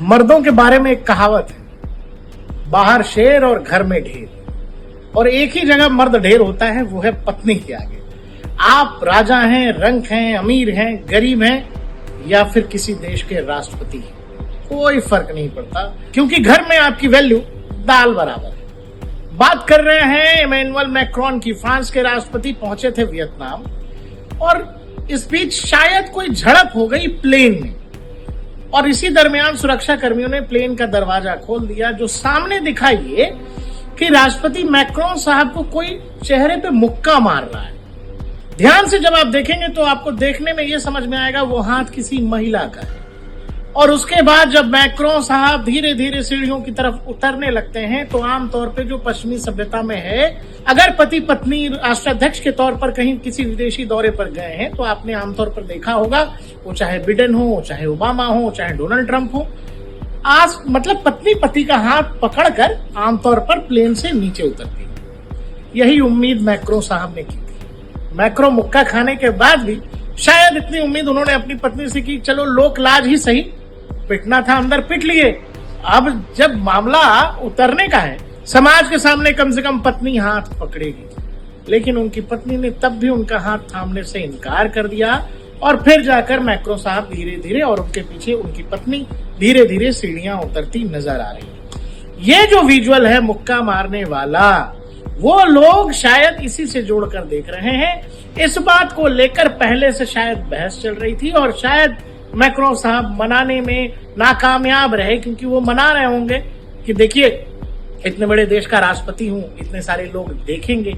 मर्दों के बारे में एक कहावत है, बाहर शेर और घर में ढेर। और एक ही जगह मर्द ढेर होता है, वो है पत्नी के आगे। आप राजा हैं, रंक हैं, अमीर हैं, गरीब हैं या फिर किसी देश के राष्ट्रपति हैं, कोई फर्क नहीं पड़ता, क्योंकि घर में आपकी वैल्यू दाल बराबर है। बात कर रहे हैं इमैनुअल मैक्रोन की। फ्रांस के राष्ट्रपति पहुंचे थे वियतनाम और इस बीच शायद कोई झड़प हो गई प्लेन में, और इसी दरमियान सुरक्षा कर्मियों ने प्लेन का दरवाजा खोल दिया। जो सामने दिखा ये कि राष्ट्रपति मैक्रोन साहब को कोई चेहरे पे मुक्का मार रहा है। ध्यान से जब आप देखेंगे तो आपको देखने में ये समझ में आएगा वो हाथ किसी महिला का है। और उसके बाद जब मैक्रोन साहब धीरे धीरे सीढ़ियों की तरफ उतरने लगते हैं तो आमतौर पे जो पश्चिमी सभ्यता में है, अगर पति पत्नी राष्ट्राध्यक्ष के तौर पर कहीं किसी विदेशी दौरे पर गए हैं तो आपने आमतौर पर देखा होगा, वो चाहे बिडेन हो, चाहे ओबामा हो, चाहे डोनाल्ड ट्रंप हो, आज मतलब पत्नी पति का हाथ पकड़कर आमतौर पर प्लेन से नीचे उतरती है। यही उम्मीद मैक्रोन साहब ने की थी। मैक्रोन मुक्का खाने के बाद भी शायद इतनी उम्मीद उन्होंने अपनी पत्नी से की, चलो लोक लाज ही सही, पिटना था अंदर पिट लिए, अब जब मामला उतरने का है समाज के सामने कम से कम पत्नी हाथ पकड़ेगी। लेकिन उनकी पत्नी ने तब भी उनका हाथ थामने से इनकार कर दिया और फिर जाकर मैक्रोन साहब धीरे धीरे और उनके पीछे उनकी पत्नी धीरे धीरे सीढ़ियां उतरती नजर आ रही है। ये जो विजुअल है मुक्का मारने वाला, वो लोग शायद इसी से जोड़कर देख रहे हैं। इस बात को लेकर पहले से शायद बहस चल रही थी और शायद मैक्रोन साहब मनाने में नाकामयाब रहे, क्योंकि वो मना रहे होंगे कि देखिए इतने बड़े देश का राष्ट्रपति हूं, इतने सारे लोग देखेंगे,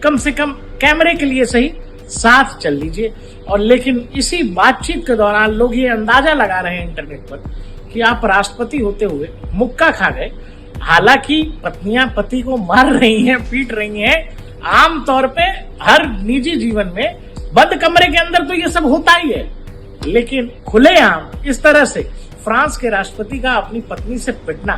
कम से कम कैमरे के लिए सही साथ चल लीजिए। और लेकिन इसी बातचीत के दौरान लोग ये अंदाजा लगा रहे हैं इंटरनेट पर कि आप राष्ट्रपति होते हुए मुक्का खा गए। हालांकि पत्नियां पति को मार रही हैं, पीट रही हैं, आमतौर पे हर निजी जीवन में बंद कमरे के अंदर तो ये सब होता ही है, लेकिन खुलेआम इस तरह से फ्रांस के राष्ट्रपति का अपनी पत्नी से पिटना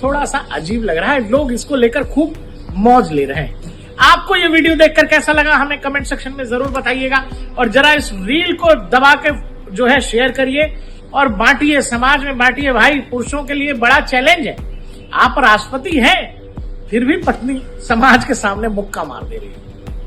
थोड़ा सा अजीब लग रहा है। लोग इसको लेकर खूब मौज ले रहे हैं। आपको ये वीडियो देखकर कैसा लगा हमें कमेंट सेक्शन में जरूर बताइएगा, और जरा इस रील को दबा के जो है शेयर करिए और बांटिए, समाज में बांटिए। भाई पुरुषों के लिए बड़ा चैलेंज है, आप राष्ट्रपति हैं फिर भी पत्नी समाज के सामने मुक्का मार दे रही है।